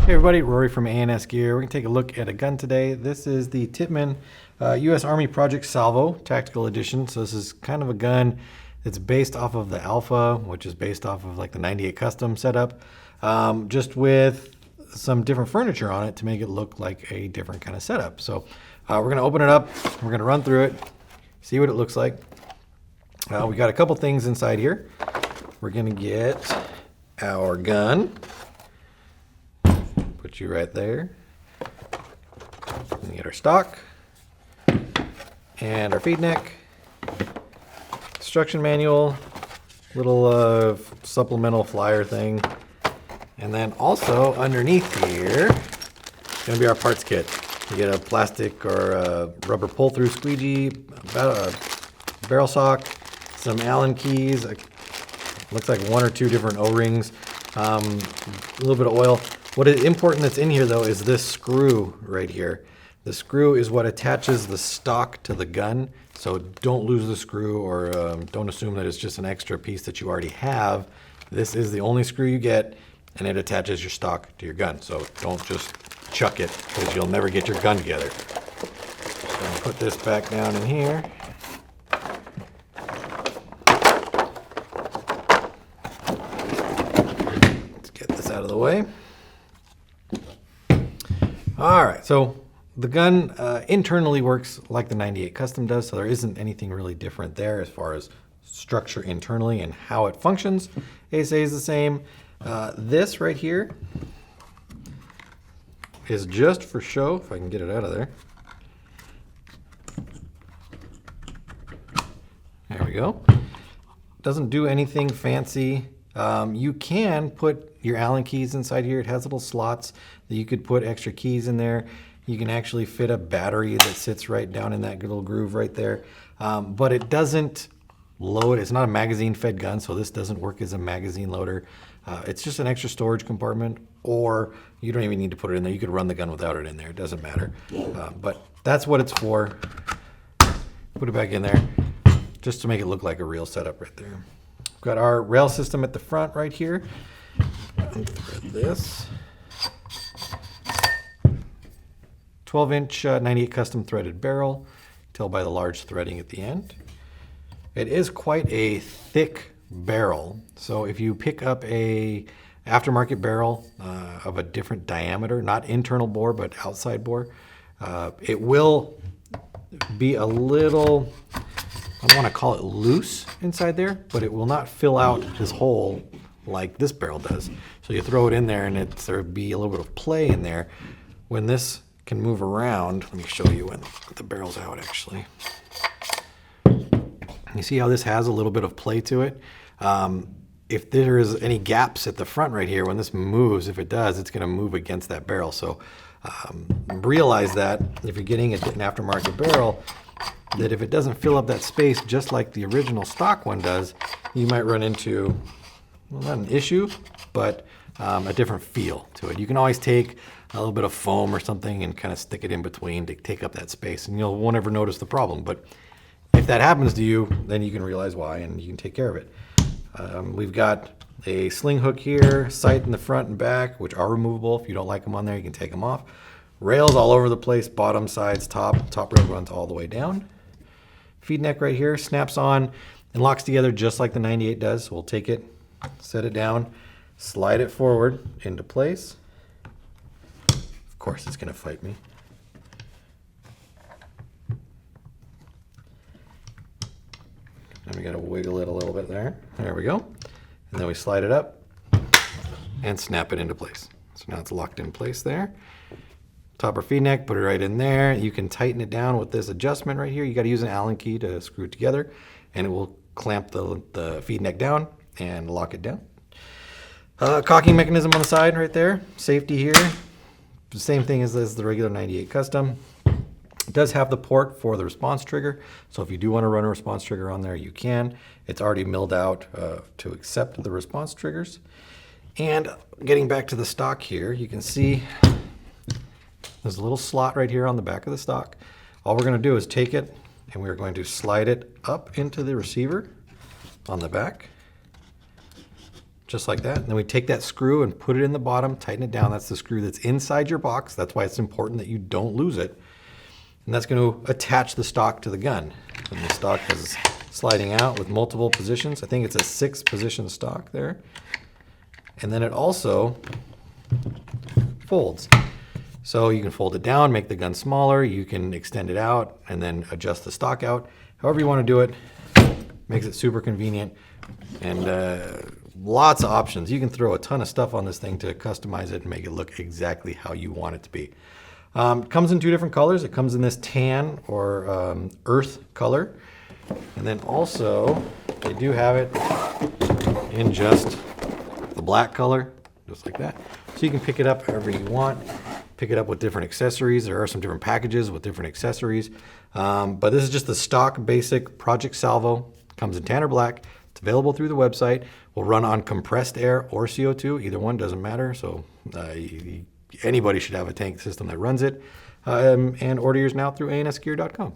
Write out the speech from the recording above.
Hey everybody, Rory from A&S Gear. We're going to take a look at a gun today. This is the Tippmann U.S. Army Project Salvo Tactical Edition. So this is kind of a gun that's based off of the Alpha, which is based off of like the 98 Custom setup, just with some different furniture on it to make it look like a different kind of setup. So we're going to open it up, we're going to run through it, see what it looks like. We got a couple things inside here. We're going to get our gun. Put you right there. And get our stock and our feed neck, instruction manual, little supplemental flyer thing, and then also underneath here is going to be our parts kit. You get a plastic or a rubber pull-through squeegee, a barrel sock, some Allen keys. Looks like one or two different O-rings, a little bit of oil. What is important that's in here though is this screw right here. The screw is what attaches the stock to the gun, so don't lose the screw or don't assume that it's just an extra piece that you already have. This is the only screw you get, and it attaches your stock to your gun, so don't just chuck it because you'll never get your gun together. So I'm gonna put this back down in here. Let's get this out of the way. All right, so the gun internally works like the 98 Custom does, so there isn't anything really different there as far as structure internally and how it functions. It stays the same. This right here is just for show, if I can get it out of there. There we go. Doesn't do anything fancy. You can put your Allen keys inside here. It has little slots that you could put extra keys in there. You can actually fit a battery that sits right down in that little groove right there. But it doesn't load. It's not a magazine fed gun, so this doesn't work as a magazine loader. It's just an extra storage compartment, or you don't even need to put it in there. You could run the gun without it in there. It doesn't matter. But that's what it's for. Put it back in there just to make it look like a real setup right there. We've got our rail system at the front right here. Unthread this. 12-inch 98 Custom threaded barrel. Tell by the large threading at the end. It is quite a thick barrel, so if you pick up a aftermarket barrel of a different diameter, not internal bore but outside bore, it will be a little, I don't want to call it loose inside there, but it will not fill out this hole like this barrel does. So you throw it in there and there'll be a little bit of play in there. When this can move around, let me show you when the barrel's out actually. You see how this has a little bit of play to it? If there is any gaps at the front right here, when this moves, if it does, it's going to move against that barrel. So realize that if you're getting an aftermarket barrel, that if it doesn't fill up that space just like the original stock one does, you might run into, well, not an issue, but a different feel to it. You can always take a little bit of foam or something and kind of stick it in between to take up that space, and you won't ever notice the problem. But if that happens to you, then you can realize why and you can take care of it. We've got a sling hook here, sight in the front and back, which are removable. If you don't like them on there, you can take them off. Rails all over the place, bottom, sides, top rail runs all the way down. Feed neck right here snaps on and locks together just like the 98 does. So we'll take it, set it down, slide it forward into place. Of course it's gonna fight me. And we gotta wiggle it a little bit there. There we go. And then we slide it up and snap it into place. So now it's locked in place there. Top or feed neck, put it right in there. You can tighten it down with this adjustment right here. You gotta use an Allen key to screw it together, and it will clamp the feed neck down and lock it down. Cocking mechanism on the side right there. Safety here. The same thing as the regular 98 Custom. It does have the port for the response trigger, so if you do want to run a response trigger on there, you can. It's already milled out to accept the response triggers. And getting back to the stock here, you can see there's a little slot right here on the back of the stock. All we're going to do is take it and we're going to slide it up into the receiver on the back. just like that. And then we take that screw and put it in the bottom, tighten it down. That's the screw that's inside your box. That's why it's important that you don't lose it. And that's going to attach the stock to the gun. And the stock is sliding out with multiple positions. I think it's a 6-position stock there. And then it also folds. So you can fold it down, make the gun smaller. You can extend it out and then adjust the stock out. However you want to do it, makes it super convenient. And lots of options. You can throw a ton of stuff on this thing to customize it and make it look exactly how you want it to be. It comes in 2 different colors. It comes in this tan or earth color. And then also, they do have it in just the black color, just like that. So you can pick it up however you want. Pick it up with different accessories. There are some different packages with different accessories. But this is just the stock basic Project Salvo. Comes in tan or black. It's available through the website. Will run on compressed air or CO2. Either one doesn't matter. So anybody should have a tank system that runs it. And order yours now through ansgear.com.